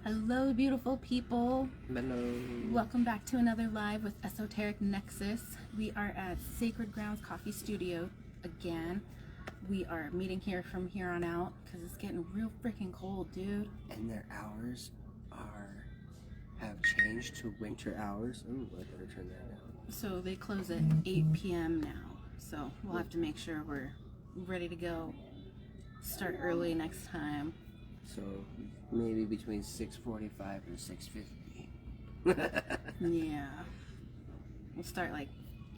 Hello, beautiful people. Hello. Welcome back to another live with Esoteric Nexus. We are at Sacred Grounds Coffee Studio again. We are meeting here from here on out because it's getting real freaking cold, dude. And their hours have changed to winter hours. Ooh, I better turn that down. So they close at 8 p.m. now. So we'll have to make sure we're ready to go. Start early next time. So maybe between 6:45 and 6:50. Yeah. We'll start like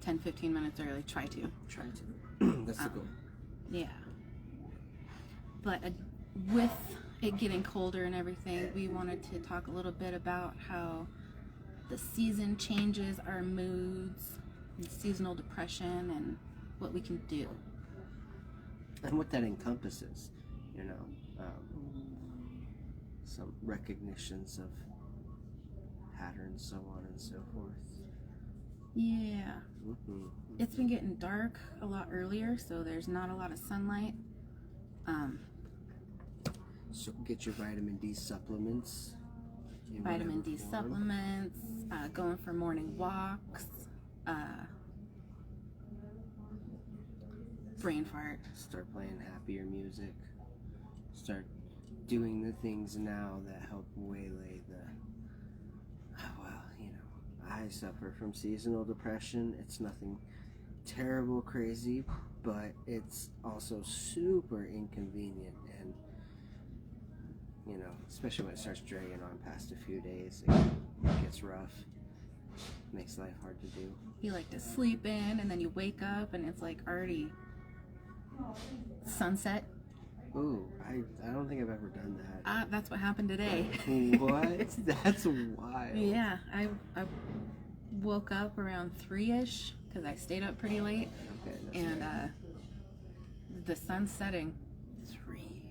10-15 minutes early. Try to. That's the goal. Yeah. But with it getting colder and everything, we wanted to talk a little bit about how the season changes our moods, and seasonal depression, and what we can do. And what that encompasses, some recognitions of patterns, so on and so forth. Yeah. Mm-hmm. It's been getting dark a lot earlier, so there's not a lot of sunlight. So get your vitamin D supplements. Vitamin D supplements, going for morning walks, brain fart. Start playing happier music. Start doing the things now that help waylay I suffer from seasonal depression. It's nothing terrible crazy, but it's also super inconvenient, and especially when it starts dragging on past a few days, it gets rough. Makes life hard to do. You like to sleep in, and then you wake up and it's like already sunset. Ooh, I don't think I've ever done that. That's what happened today. What? That's wild. Yeah, I woke up around 3-ish because I stayed up pretty late. Okay, and the sun's setting 3.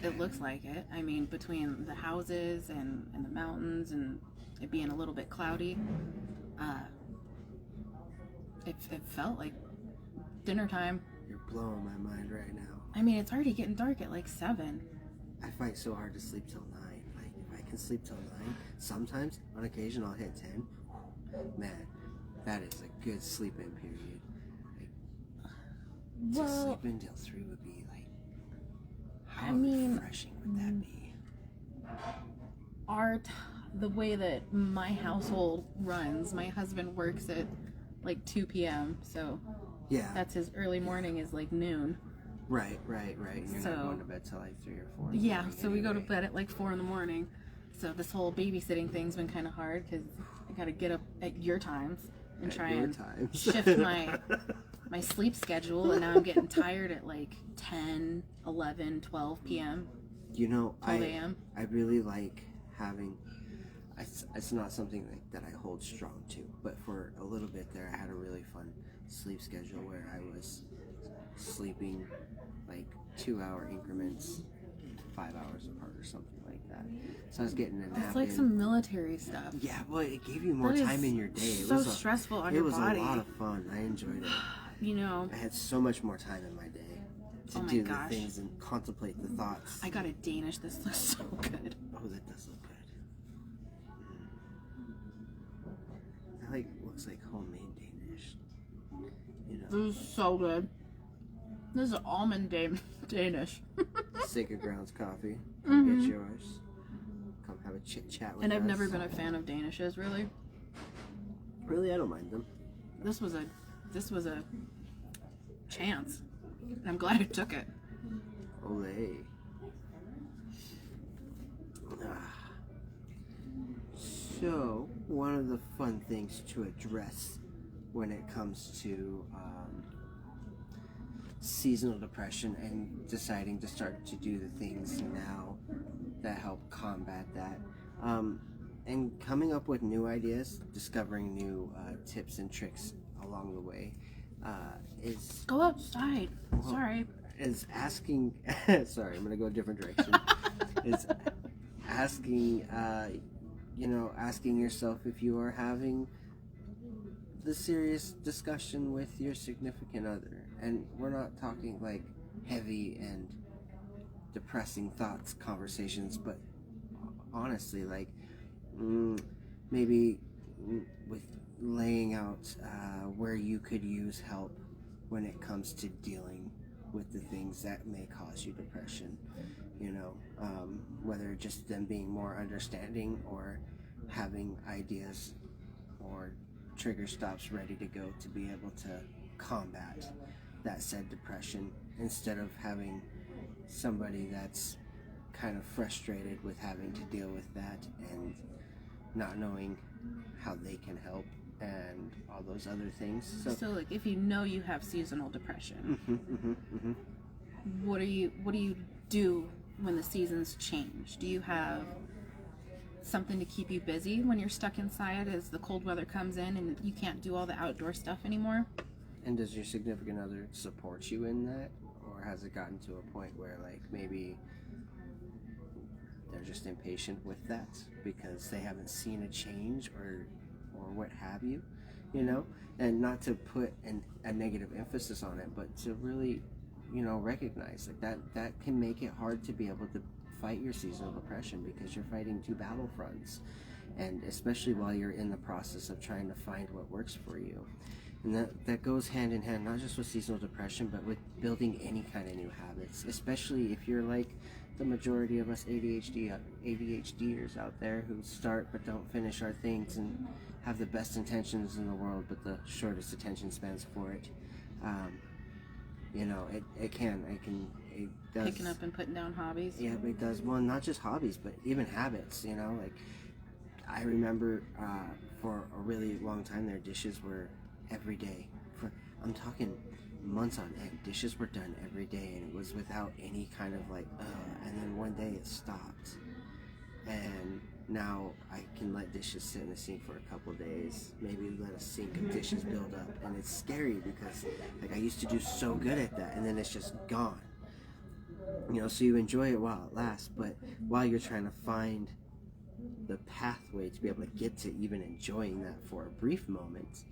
It looks like it. I mean, between the houses and the mountains and it being a little bit cloudy, it felt like dinner time. You're blowing my mind right now. I mean, it's already getting dark at like 7. I fight so hard to sleep till 9. Like, if I can sleep till 9, sometimes, on occasion, I'll hit 10. Man, that is a good sleep-in period. Like, to sleep in till 3 would be like, how refreshing would that be? The way that my household runs, my husband works at like 2 p.m. So yeah, that's his early morning is like noon. Right. You're not going to bed till like 3 or 4. Yeah, so we go to bed at like 4 in the morning. So this whole babysitting thing's been kind of hard because I got to get up at your times and try and shift my sleep schedule. And now I'm getting tired at like 10, 11, 12 p.m. 12 a.m. I really like having. It's not something that I hold strong to, but for a little bit there, I had a really fun sleep schedule where I was sleeping like 2-hour increments, 5 hours apart or something like that. So I was getting a nap. It's like some military stuff. Yeah, well, it gave you more time in your day. It was stressful on your body. It was a lot of fun. I enjoyed it. I had so much more time in my day to do the things and contemplate the thoughts. I got a Danish. This looks so good. Oh, that does look good. That looks like homemade Danish. This is so good. This is almond Danish. Sacred Grounds coffee. Come get yours. Come have a chit chat with us. And I've never been a fan of Danishes, really. Really, I don't mind them. This was a chance, and I'm glad I took it. Olay. So, one of the fun things to address when it comes to seasonal depression and deciding to start to do the things now that help combat that, and coming up with new ideas, discovering new tips and tricks along the way, is... Go outside. Sorry. Is asking... sorry, I'm going to go a different direction. Is asking... asking yourself if you are having the serious discussion with your significant other. And we're not talking like heavy and depressing thoughts, conversations, but honestly, like maybe with laying out where you could use help when it comes to dealing with the things that may cause you depression, you know, whether just them being more understanding or having ideas or trigger stops ready to go to be able to combat that said depression, instead of having somebody that's kind of frustrated with having to deal with that and not knowing how they can help and all those other things. So like, if you know you have seasonal depression, what do you do when the seasons change? Do you have something to keep you busy when you're stuck inside as the cold weather comes in and you can't do all the outdoor stuff anymore? And does your significant other support you in that, or has it gotten to a point where like maybe they're just impatient with that because they haven't seen a change or what have you, you know? And not to put a negative emphasis on it, but to really, you know, recognize that can make it hard to be able to fight your seasonal depression, because you're fighting two battlefronts, and especially while you're in the process of trying to find what works for you. And that goes hand in hand, not just with seasonal depression, but with building any kind of new habits, especially if you're like the majority of us ADHDers out there who start but don't finish our things and have the best intentions in the world but the shortest attention spans for it. You know, it does. Picking up and putting down hobbies? Yeah, it does. Well, not just hobbies, but even habits, you know? Like, I remember for a really long time there, dishes were every day. I'm talking months on end. Dishes were done every day, and it was without any kind of like, and then one day it stopped. And now I can let dishes sit in the sink for a couple of days, maybe let a sink of dishes build up, and it's scary because like I used to do so good at that, and then it's just gone. You know, so you enjoy it while it lasts, but while you're trying to find the pathway to be able to get to even enjoying that for a brief moment,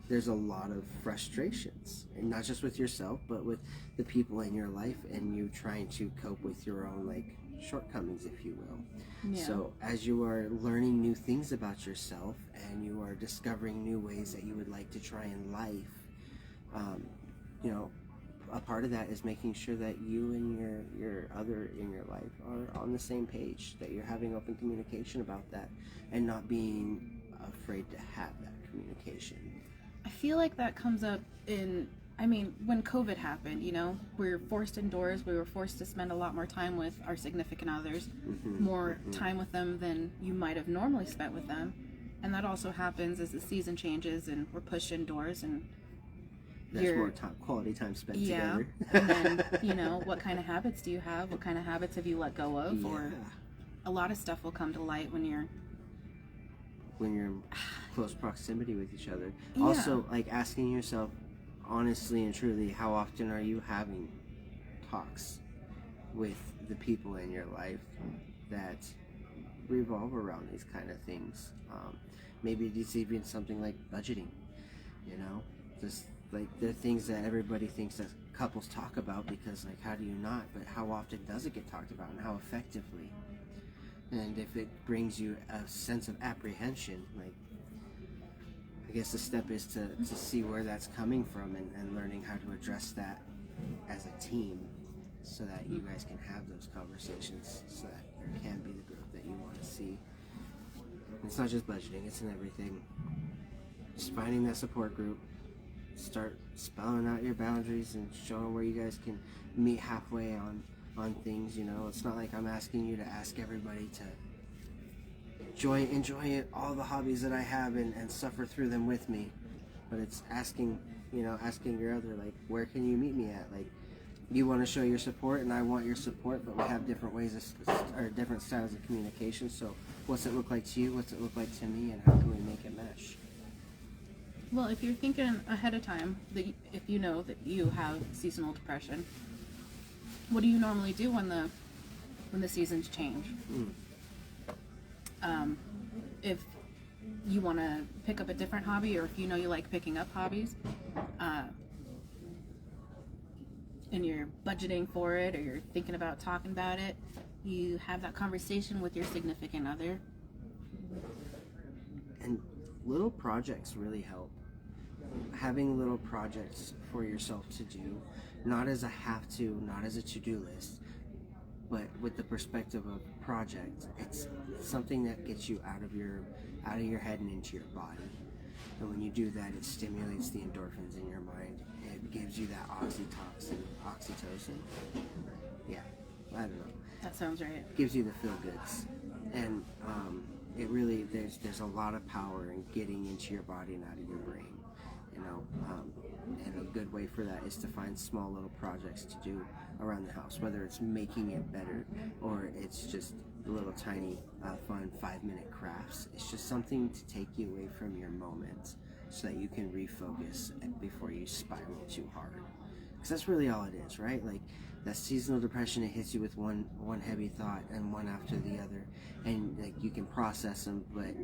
there's a lot of frustrations, and not just with yourself, but with the people in your life, and you trying to cope with your own like shortcomings, if you will. Yeah. So as you are learning new things about yourself and you are discovering new ways that you would like to try in life, you know, a part of that is making sure that you and your other in your life are on the same page, that you're having open communication about that and not being afraid to have that communication. I feel like that comes up when COVID happened, you know, we were forced indoors, we were forced to spend a lot more time with our significant others, more time with them than you might have normally spent with them. And that also happens as the season changes and we're pushed indoors, and there's more quality time spent together. And then, you know, what kind of habits do you have? What kind of habits have you let go of? Yeah. Or a lot of stuff will come to light when you're in close proximity with each other. Yeah. Also, like asking yourself honestly and truly, how often are you having talks with the people in your life that revolve around these kind of things? Maybe it's even something like budgeting, you know? Just like they're things that everybody thinks that couples talk about, because like, how do you not? But how often does it get talked about, and how effectively? And if it brings you a sense of apprehension, like, I guess the step is to see where that's coming from, and learning how to address that as a team, so that you guys can have those conversations, so that there can be the growth that you want to see. And it's not just budgeting, it's in everything. Just finding that support group, start spelling out your boundaries and showing where you guys can meet halfway on things, you know. It's not like I'm asking you to ask everybody to enjoy all the hobbies that I have and suffer through them with me, but it's asking your other, like, where can you meet me at? Like, you want to show your support and I want your support, but we have different ways or different styles of communication. So what's it look like to you? What's it look like to me? And how can we make it mesh? Well, if you're thinking ahead of time, if you know that you have seasonal depression, what do you normally do when the seasons change? If you want to pick up a different hobby, or if you know you like picking up hobbies, and you're budgeting for it, or you're thinking about talking about it, You have that conversation with your significant other. And little projects really help. Having little projects for yourself to do, not as a have to, not as a to-do list, but with the perspective of project. It's something that gets you out of your head and into your body. And when you do that, it stimulates the endorphins in your mind. It gives you that oxytocin. Yeah, I don't know. That sounds right. Gives you the feel goods, and it really there's a lot of power in getting into your body and out of your brain. And a good way for that is to find small little projects to do around the house, whether it's making it better or it's just little tiny fun 5-minute crafts. It's just something to take you away from your moment so that you can refocus before you spiral too hard, because that's really all it is, right? Like that seasonal depression, it hits you with one heavy thought and one after the other, and like you can process them, but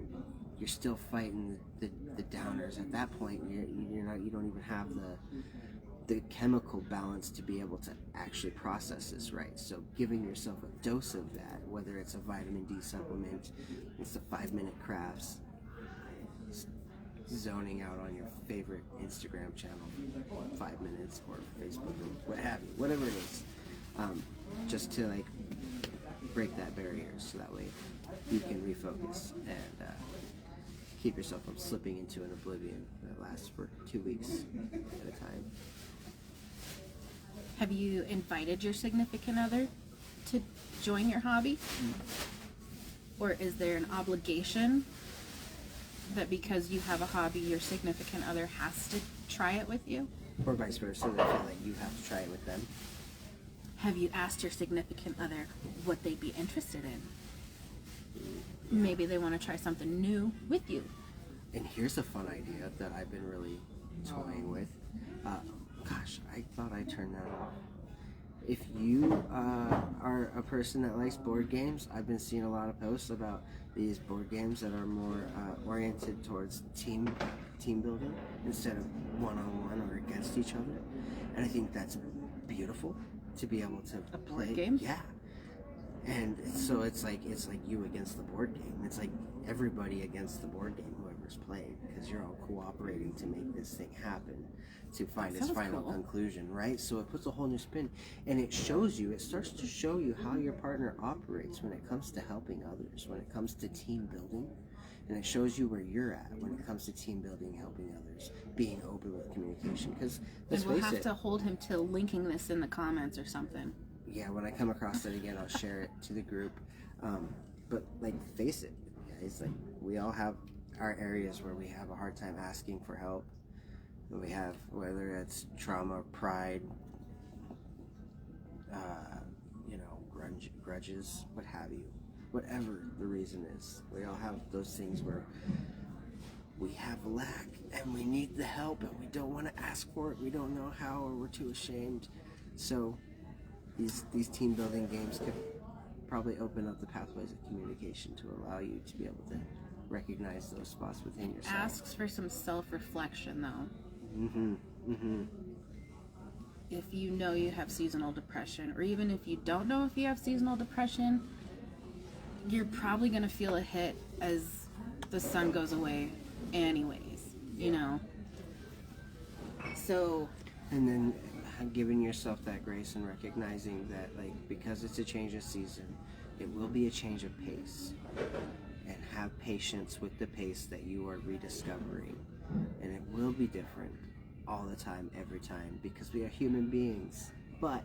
you're still fighting the downers. At that point, you don't even have the chemical balance to be able to actually process this right. So giving yourself a dose of that, whether it's a vitamin D supplement, it's the 5-minute crafts, zoning out on your favorite Instagram channel for 5 minutes, or Facebook, or what have you, whatever it is, just to like break that barrier, so that way you can refocus and keep yourself from slipping into an oblivion that lasts for 2 weeks at a time. Have you invited your significant other to join your hobby? Or is there an obligation that because you have a hobby, your significant other has to try it with you? Or vice versa, they feel like you have to try it with them. Have you asked your significant other what they'd be interested in? Maybe they want to try something new with you. And here's a fun idea that I've been really toying with. Gosh, I thought I turned that off. If you are a person that likes board games, I've been seeing a lot of posts about these board games that are more oriented towards team building instead of one-on-one or against each other. And I think that's beautiful to be able to play. Board game? Yeah. And so it's like you against the board game. It's like everybody against the board game, whoever's playing, because you're all cooperating to make this thing happen, to find its final conclusion, right? So it puts a whole new spin, and it starts to show you how your partner operates when it comes to helping others, when it comes to team building, and it shows you where you're at when it comes to team building, helping others, being open with communication. Because let's face it, we'll have to hold him to linking this in the comments or something. Yeah, when I come across it again, I'll share it to the group. But like, face it, guys, like we all have our areas where we have a hard time asking for help. We have, whether it's trauma, pride, grudges, what have you, whatever the reason is. We all have those things where we have lack and we need the help and we don't want to ask for it. We don't know how, or we're too ashamed. So these team building games could probably open up the pathways of communication to allow you to be able to recognize those spots within yourself. Asks for some self-reflection though. If you know you have seasonal depression, or even if you don't know if you have seasonal depression, you're probably going to feel a hit as the sun goes away anyways, you know. So, and then giving yourself that grace and recognizing that, like, because it's a change of season, it will be a change of pace, and have patience with the pace that you are rediscovering, and it will be different all the time, every time, because we are human beings. But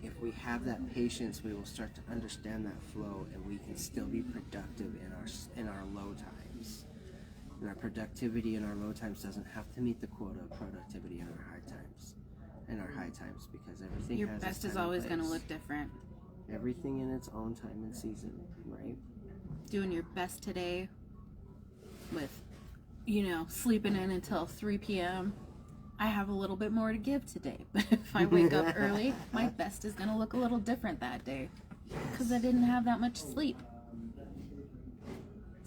if we have that patience, we will start to understand that flow, and we can still be productive in our low times. And our productivity in our low times doesn't have to meet the quota of productivity in our high times, because everything your has best its is time and always going to place. look different. Everything in its own time and season, right? Doing your best today with, sleeping in until 3 p.m. I have a little bit more to give today, but if I wake up early, my best is going to look a little different that day because I didn't have that much sleep.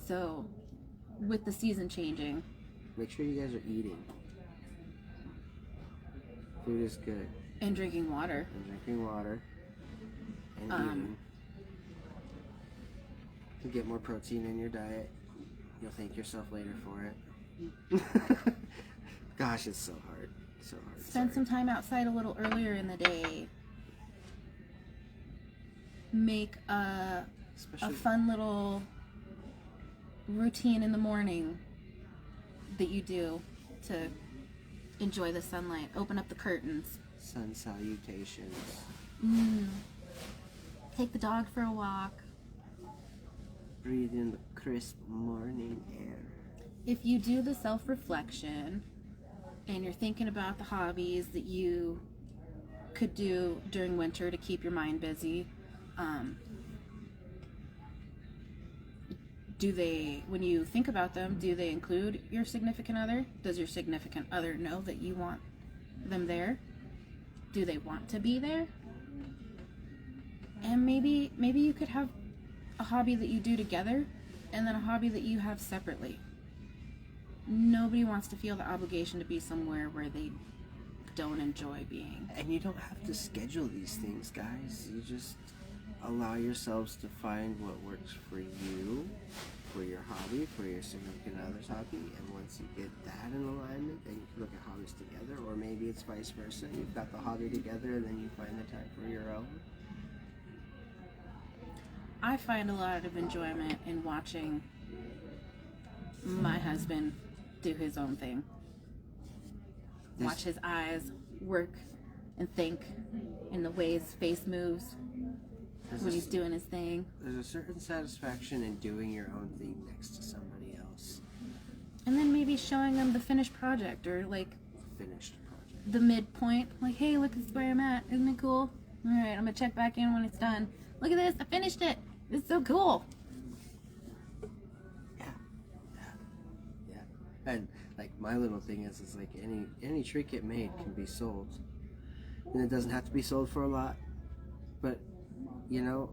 So, with the season changing, make sure you guys are eating. Food is good. And drinking water. And eating. You get more protein in your diet. You'll thank yourself later for it. Gosh, it's so hard. So hard. Spend some time outside a little earlier in the day. Make a fun little routine in the morning that you do to enjoy the sunlight. Open up the curtains. Sun salutations. Take the dog for a walk. Breathe in the crisp morning air. If you do the self-reflection and you're thinking about the hobbies that you could do during winter to keep your mind busy, when you think about them, do they include your significant other? Does your significant other know that you want them there? Do they want to be there? And maybe you could have a hobby that you do together and then a hobby that you have separately. Nobody wants to feel the obligation to be somewhere where they don't enjoy being. And you don't have to schedule these things, guys. You just allow yourselves to find what works for you, for your hobby, for your significant other's hobby. And once you get that in alignment, then you can look at hobbies together. Or maybe it's vice versa. You've got the hobby together and then you find the time for your own. I find a lot of enjoyment in watching my husband do his own thing. Watch his eyes work and think in the way his face moves when he's doing his thing. There's a certain satisfaction in doing your own thing next to somebody else. And then maybe showing them the finished project or like Finished project. the midpoint. Like, hey, look, this is where I'm at. Isn't it cool? All right, I'm going to check back in when it's done. Look at this. I finished it. It's so cool. Yeah. And like my little thing is like any trinket made can be sold, and it doesn't have to be sold for a lot. But you know,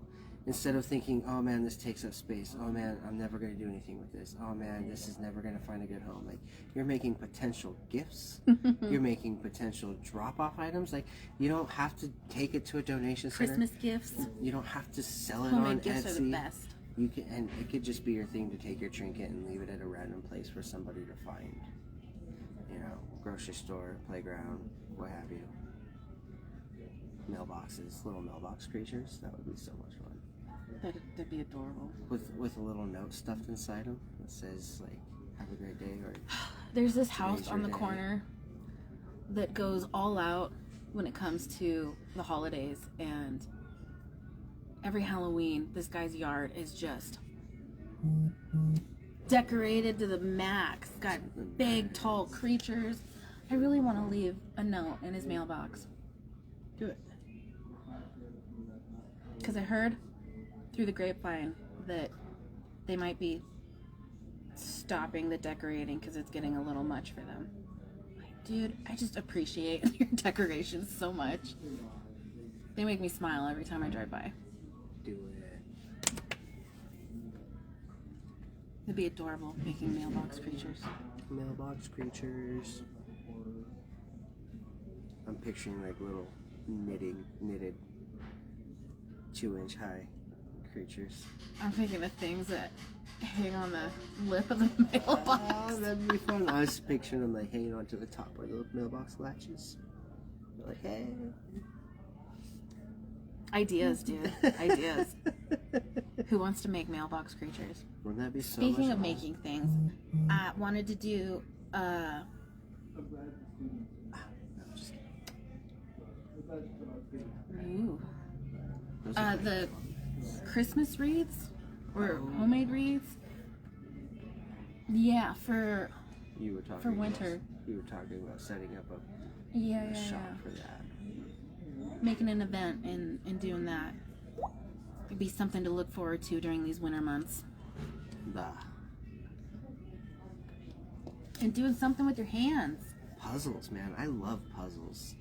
instead of thinking, oh man, this takes up space. Oh man, I'm never gonna do anything with this. Oh man, this is never gonna find a good home. Like you're making potential gifts. You're making potential drop-off items. Like you don't have to take it to a donation center. Christmas gifts. You don't have to sell it Homemade on gifts Etsy. are the best. You can, and it could just be your thing to take your trinket and leave it at a random place for somebody to find. You know, grocery store, playground, what have you. Mailboxes, little mailbox creatures. That would be so much fun. That'd be adorable. With a little note stuffed inside them that says like, "Have a great day," or there's this house "Today's on your the day." corner that goes all out when it comes to the holidays, and every Halloween this guy's yard is just decorated to the max. Got big tall creatures. I really want to leave a note in his mailbox. Do it. Because I heard through the grapevine that they might be stopping the decorating because it's getting a little much for them. Like, dude, I just appreciate your decorations so much. They make me smile every time I drive by. Do it. It'd be adorable making mailbox creatures. Mailbox creatures. I'm picturing like little knitted 2-inch high creatures. I'm thinking of things that hang on the lip of the mailbox. Oh, that'd be fun. I was picturing them like hanging onto the top where the mailbox latches. They're like, hey. Ideas, dude. Ideas. Who wants to make mailbox creatures? Wouldn't that be so Speaking much of fun? making things, I wanted to do No, just kidding. ooh, Those are the Christmas wreaths or homemade wreaths. Yeah, for you were talking for winter. About, you were talking about setting up a yeah, shop for that. making an event and doing that. It'd be something to look forward to during these winter months. And doing something with your hands. Puzzles, man. I love puzzles.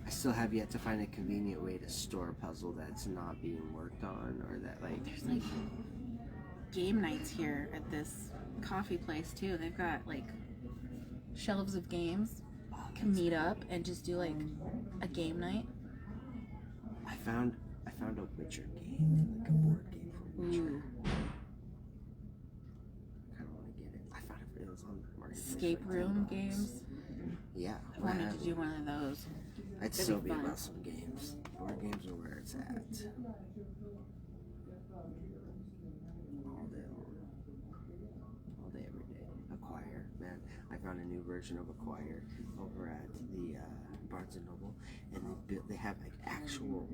I still have yet to find a convenient way to store a puzzle that's not being worked on, or that like There's like game nights here at this coffee place too. They've got like shelves of games. Can meet up and just do like a game night. I found found a Witcher game, like a board game for Witcher. Ooh. I kind of want to get it. I found it was on the market. Escape room games. Yeah. I wanted to do one of those. I'd still be about some games. Board games are where it's at. All day, every day. Acquire, man. I found a new version of Acquire over at the Barnes and Noble, and they have like actual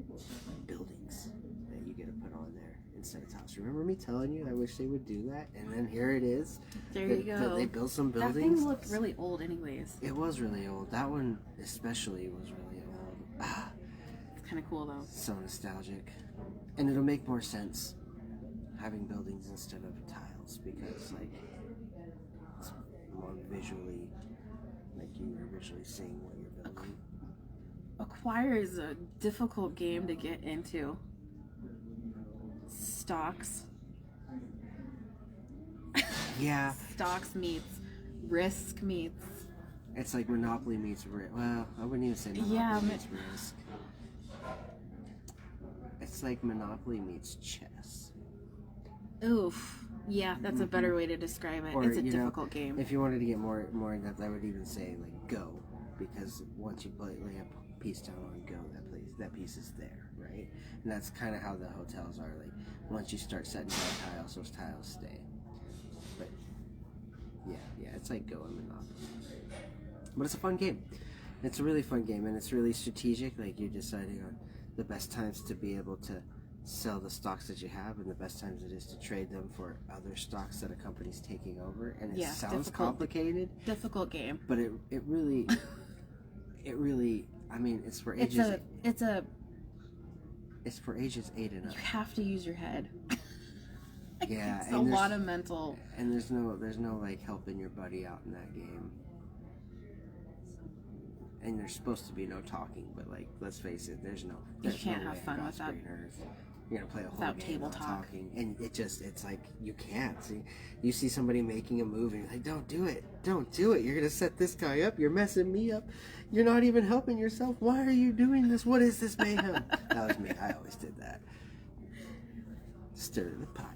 buildings that you get to put on there instead of tiles. Remember me telling you I wish they would do that, and then here it is. There you go. They built some buildings. That thing looked really old, anyways. It was really old. That one especially was really old. It's kind of cool though. So nostalgic, and it'll make more sense having buildings instead of tiles because like it's more visually, like you were visually seeing what you're building. Acquire is a difficult game to get into. Stocks. Yeah. Stocks meets Risk meets. It's like Monopoly meets Risk. Well, I wouldn't even say Monopoly meets Risk. It's like Monopoly meets chess. Oof. Yeah, that's a better way to describe it. Or, it's a difficult game. If you wanted to get more in depth, I would even say like Go, because once you lay a piece down on Go, that piece is there, right? And that's kind of how the hotels are. Like once you start setting down tiles, those tiles stay. But yeah, it's like Go and Monopoly. But it's a fun game. It's a really fun game, and it's really strategic. Like you're deciding on the best times to be able to sell the stocks that you have, and the best times it is to trade them for other stocks that a company's taking over. And it sounds complicated. Difficult game. But it really, I mean, it's for ages. It's for ages 8 and up. You have to use your head. Yeah, it's a lot of mental. And there's no like helping your buddy out in that game. And there's supposed to be no talking, but like, let's face it, you can't have fun with that. You're gonna play a whole without game table without talk. talking, and it's like you can't. See, you see somebody making a move, and you're like, don't do it. You're gonna set this guy up. You're messing me up. You're not even helping yourself. Why are you doing this? What is this mayhem? That was me. I always did that. Stir the pot.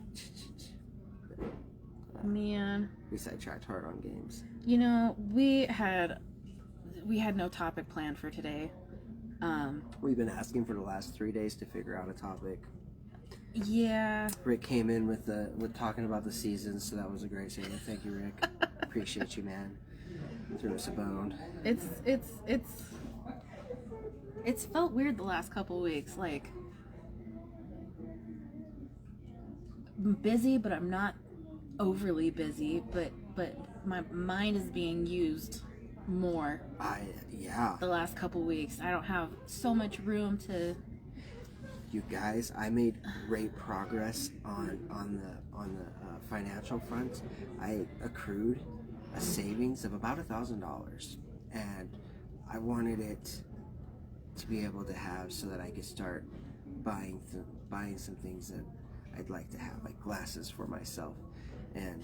Man, we sidetracked hard on games. You know, we had no topic planned for today. We've been asking for the last 3 days to figure out a topic. Yeah. Rick came in with talking about the seasons, so that was a great segment. Thank you, Rick. Appreciate you, man. Threw us a bone. It's felt weird the last couple weeks. Like, I'm busy, but I'm not overly busy. But my mind is being used more. The last couple weeks, I don't have so much room to. You guys, I made great progress on the financial front. I accrued a savings of about $1,000, and I wanted it to be able to have so that I could start buying some things that I'd like to have, like glasses for myself and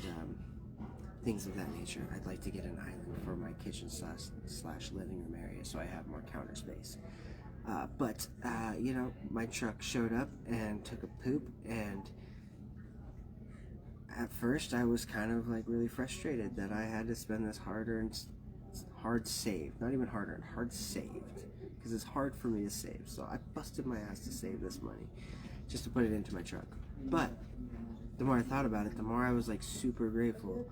things of that nature. I'd like to get an island for my kitchen slash living room area, so I have more counter space. But my truck showed up and took a poop, and at first I was kind of like really frustrated that I had to spend this hard saved, not even hard-earned, hard saved, because it's hard for me to save. So I busted my ass to save this money just to put it into my truck. But the more I thought about it, the more I was like super grateful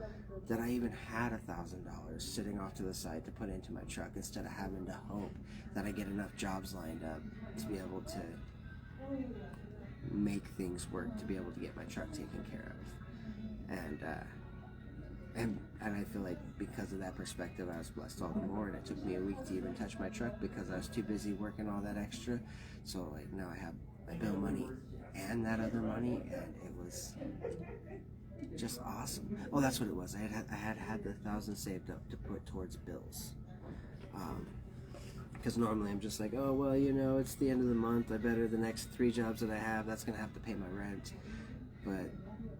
that I even had $1,000 sitting off to the side to put into my truck, instead of having to hope that I get enough jobs lined up to be able to make things work, to be able to get my truck taken care of. And I feel like because of that perspective, I was blessed all the more, and it took me a week to even touch my truck because I was too busy working all that extra. So like now I have my bill money and that other money, and it was just awesome. Oh, that's what it was. I had the $1,000 saved up to put towards bills. Because normally I'm just like, oh, well, it's the end of the month. I better the next 3 jobs that I have, that's going to have to pay my rent. But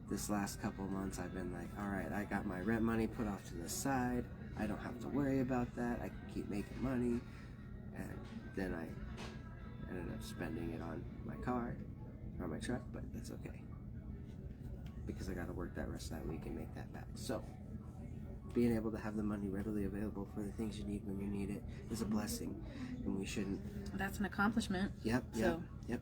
this last couple of months I've been like, all right, I got my rent money put off to the side. I don't have to worry about that. I can keep making money. And then I ended up spending it on my car, on my truck, but that's okay because I got to work that rest of that week and make that back. So being able to have the money readily available for the things you need when you need it is a blessing, and we shouldn't. That's an accomplishment. Yep. So Yep.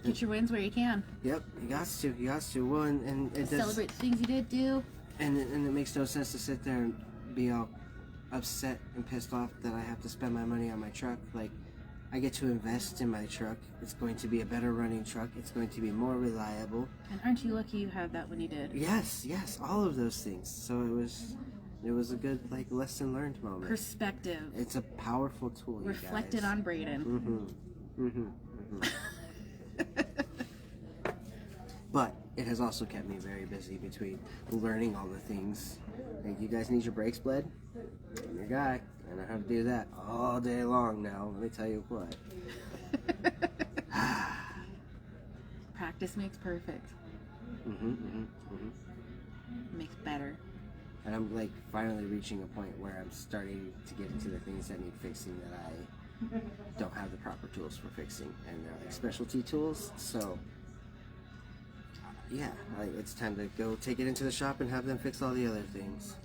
get your wins where you can. Yep. You got to. Well, and it does, celebrate the things you did do. and it makes no sense to sit there and be all upset and pissed off that I have to spend my money on my truck. Like, I get to invest in my truck. It's going to be a better running truck. It's going to be more reliable. And aren't you lucky you had that when you did? Yes, all of those things. So it was a good like lesson learned moment. Perspective. It's a powerful tool. Reflected on Braden. But it has also kept me very busy between learning all the things. Like, you guys need your brakes bled? I'm your guy. I know how to do that all day long now. Let me tell you what. Practice makes perfect. Makes better. And I'm like finally reaching a point where I'm starting to get into the things that need fixing that I don't have the proper tools for fixing, and they're like specialty tools. So yeah, like, it's time to go take it into the shop and have them fix all the other things.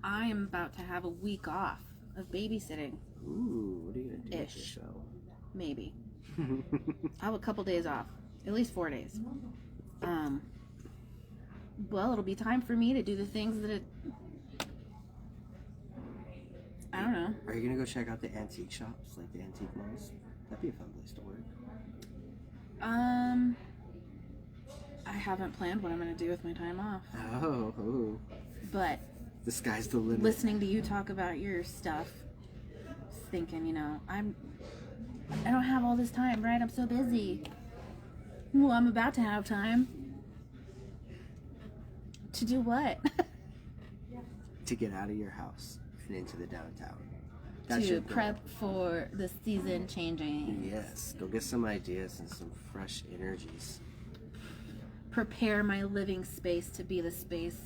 I am about to have a week off of babysitting. Ooh, what are you gonna do with Ish. yourself? Maybe. I have a couple days off. At least 4 days. Well, it'll be time for me to do the things that I don't know. Are you gonna go check out the antique shops, like the antique malls? That'd be a fun place to work. I haven't planned what I'm going to do with my time off. Oh. But The sky's the limit. listening to you talk about your stuff, thinking, I don't have all this time, right? I'm so busy. Well, I'm about to have time. To do what? To get out of your house and into the downtown. To prep for the season changing. Yes, go get some ideas and some fresh energies. Prepare my living space to be the space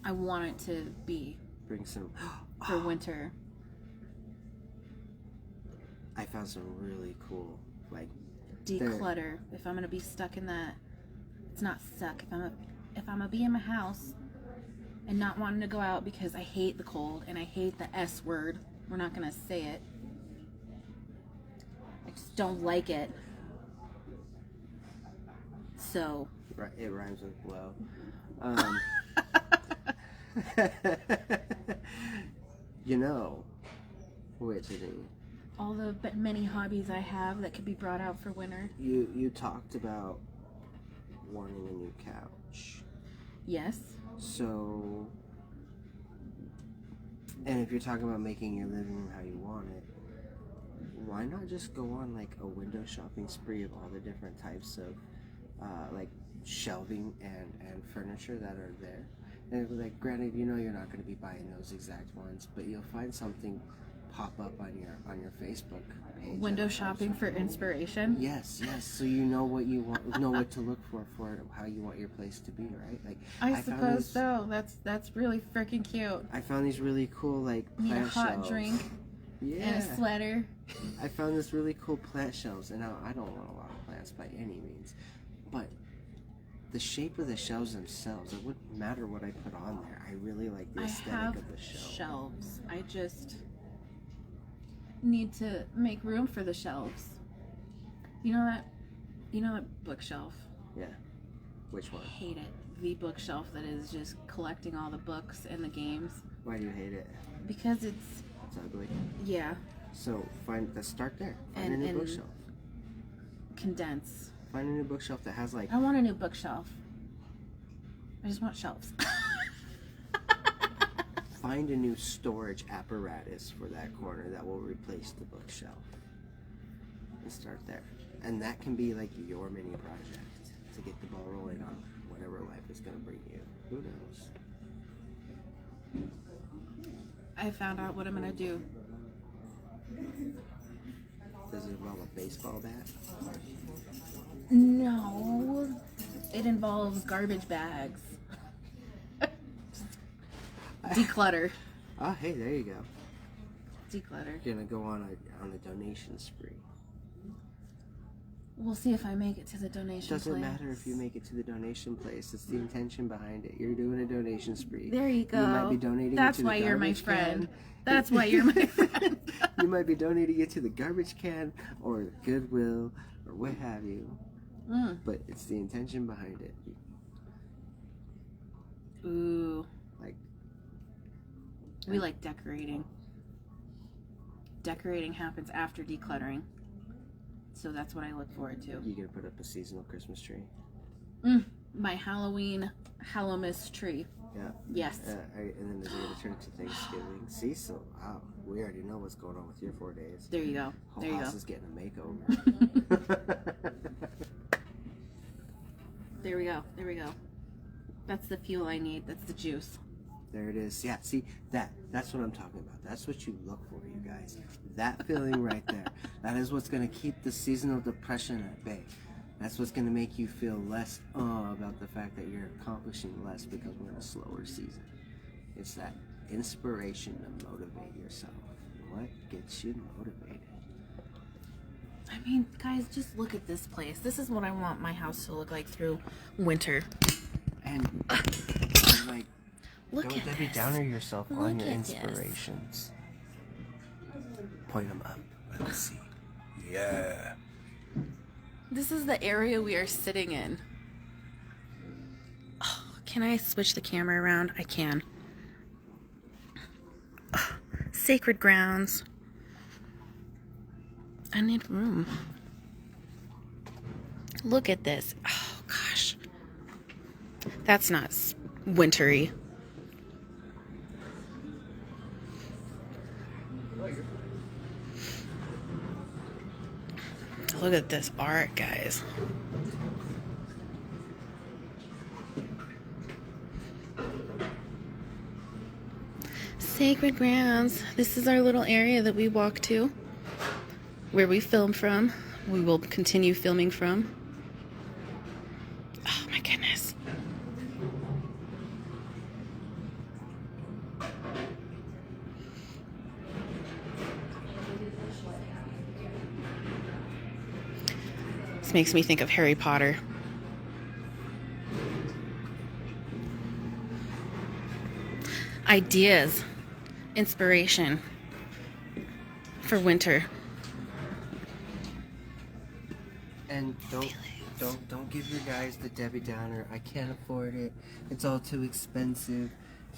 I want it to be. Bring some for winter. I found some really cool, like, declutter. If I'm gonna be stuck in that, it's not stuck. If I'm gonna be in my house and not wanting to go out because I hate the cold and I hate the S word. We're not gonna say it. I just don't like it. So. It rhymes with blow. Whitney, all the many hobbies I have that could be brought out for winter. You talked about wanting a new couch. Yes. So, and if you're talking about making your living room how you want it, why not just go on like a window shopping spree of all the different types of like shelving and furniture that are there? And like, granted, you're not going to be buying those exact ones, but you'll find something pop up on your Facebook page. Window shopping for inspiration. Yes. So you know what you want, know what to look for how you want your place to be, right? Like, I suppose so. That's really freaking cute. I found these really cool like Need plant a hot shelves. drink. Yeah. And a sweater. I found this really cool plant shelves, and now I don't want a lot of plants by any means, but the shape of the shelves themselves, it wouldn't matter what I put on there. I really like the aesthetic of the shelves. I just need to make room for the shelves. You know that bookshelf? Yeah. Which one? I hate it. The bookshelf that is just collecting all the books and the games. Why do you hate it? Because it's ugly. Yeah. So let's start there. Find a new bookshelf. Condense. Find a new bookshelf that has like. I want a new bookshelf. I just want shelves. Find a new storage apparatus for that corner that will replace the bookshelf. And start there. And that can be like your mini project to get the ball rolling on whatever life is going to bring you. Who knows? I found out what I'm going to do. Does it involve a baseball bat? No. It involves garbage bags. Declutter. Oh, hey, there you go. Declutter. You're gonna go on a donation spree. We'll see if I make it to the donation Doesn't place. matter if you make it to the donation place. It's the intention behind it. You're doing a donation spree. There you go. You might be donating That's it to why the you're my garbage friend. can. That's why you're my friend. You might be donating it to the garbage can or Goodwill or what have you. But it's the intention behind it. Ooh. Like, we like decorating. Decorating happens after decluttering. So that's what I look forward to. you gonna put up a seasonal Christmas tree? My Halloween Hallowmas tree. Yeah. Yes. And then is it gonna turn to Thanksgiving? See, so wow, we already know what's going on with your 4 days. There you go. Whole There you house go. is getting a makeover. There we go. There we go. That's the fuel I need. That's the juice. There it is. Yeah, see, that's what I'm talking about. That's what you look for, you guys. That feeling right there. That is what's going to keep the seasonal depression at bay. That's what's going to make you feel less about the fact that you're accomplishing less because we're in a slower season. It's that inspiration to motivate yourself. What gets you motivated? I mean, guys, just look at this place. This is what I want my house to look like through winter. And, like, Look don't at Debbie this. Downer yourself Look on your at this. inspirations. Point them up. Let's see. Yeah. This is the area we are sitting in. Oh, can I switch the camera around? I can. Oh, sacred grounds. I need room. Look at this. Oh, gosh. That's not wintry. Look at this art, guys. Sacred grounds. This is our little area that we walk to, where we film from. We will continue filming from. Oh my goodness. This makes me think of Harry Potter. Ideas, inspiration for winter. And don't give your guys the Debbie Downer. I can't afford it. It's all too expensive.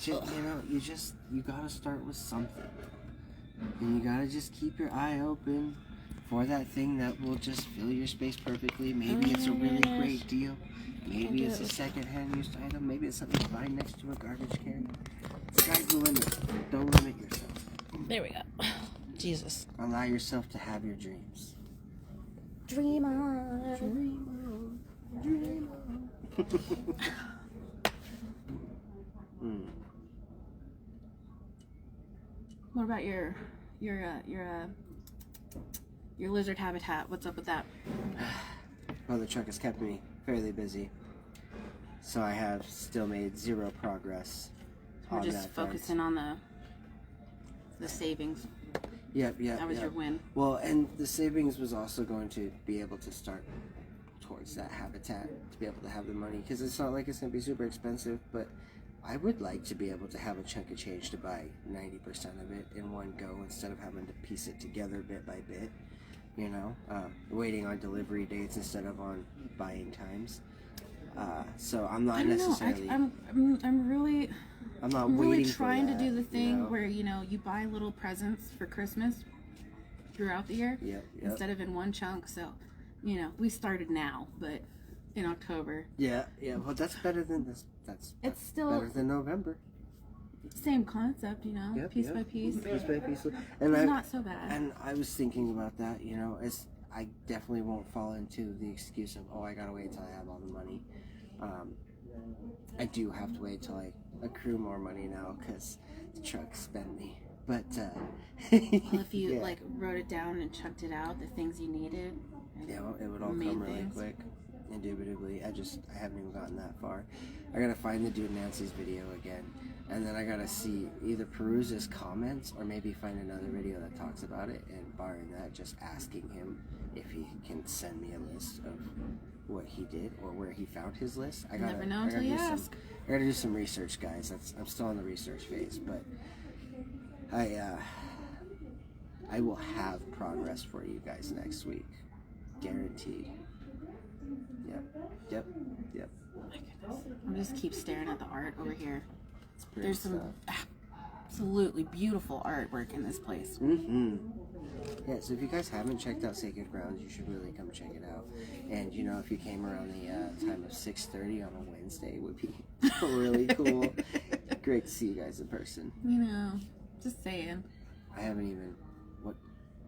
You know, you gotta start with something, and you gotta just keep your eye open for that thing that will just fill your space perfectly. Maybe it's a really great deal. Maybe it's a second-hand used item. Maybe it's something you find next to a garbage can. Sky's the limit. Don't limit yourself. There we go. Jesus. Allow yourself to have your dreams. Dream on. Dream on. Dream on. What about your lizard habitat? What's up with that? Well, the truck has kept me fairly busy, so I have still made zero progress. We're on just that front. focusing on the savings. Yep. That was your win. Well, and the savings was also going to be able to start towards that habitat, to be able to have the money, because it's not like it's going to be super expensive, but I would like to be able to have a chunk of change to buy 90% of it in one go instead of having to piece it together bit by bit, you know, waiting on delivery dates instead of on buying times. So I'm not necessarily... I'm really... I'm not I'm really waiting trying for to that, do the thing you know? where, you know, you buy little presents for Christmas throughout the year Yep. instead of in one chunk. So, you know, we started now, but in October. Yeah. Well, that's better than this. That's It's still better than November. same concept, you know, Yep, piece by piece. Piece by piece. And It's not so bad. And I was thinking about that. You know, I definitely won't fall into the excuse of, oh, I gotta wait till I have all the money. I do have to wait till I accrue more money now because the truck spent me. But Well, if you yeah. like wrote it down and chucked it out, the things you needed. Yeah, well, it would all Main come really things. quick. Indubitably. I haven't even gotten that far. I gotta find the dude Nancy's video again, and then I gotta see either peruse his comments or maybe find another video that talks about it, and barring that, just asking him if he can send me a list of what he did or where he found his list. I never know until you ask. I gotta do some research, guys. I'm still in the research phase, but I will have progress for you guys next week, guaranteed. Yep. Oh my goodness. I'm just keep staring at the art over here. There's some absolutely beautiful artwork in this place. Yeah, so if you guys haven't checked out Sacred Grounds, you should really come check it out. And you know, if you came around the time of 6:30 on a Wednesday, it would be really cool. Great to see you guys in person. You know, just saying. I haven't even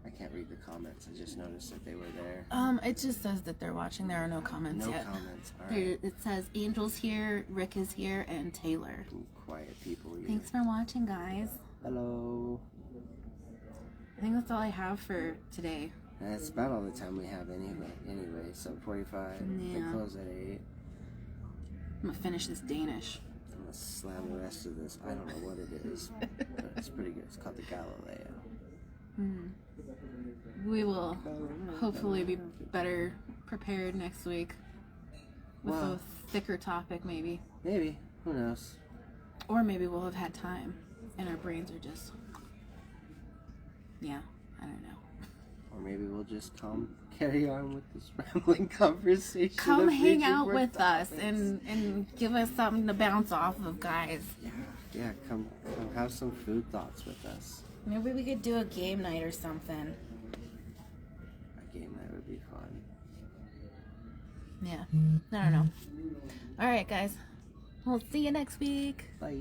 I can't read the comments. I just noticed that they were there. It just says that they're watching. There are no comments yet. No comments. All right. It says Angel's here, Rick is here, and Taylor. Ooh, quiet people. Yeah. Thanks for watching, guys. Hello. I think that's all I have for today. That's about all the time we have anyway. 7:45. Yeah. We close at 8. I'm gonna finish this Danish. I'm gonna slam the rest of this. I don't know what it is, but it's pretty good. It's called the Galileo. We will hopefully be better prepared next week with a thicker topic, maybe. Maybe. Who knows? Or maybe we'll have had time and our brains are just, I don't know. Or maybe we'll just carry on with this rambling conversation. Come hang out with us and give us something to bounce off of, guys. Yeah, come have some food thoughts with us. Maybe we could do a game night or something. A game night would be fun. Yeah, I don't know. All right, guys. We'll see you next week. Bye.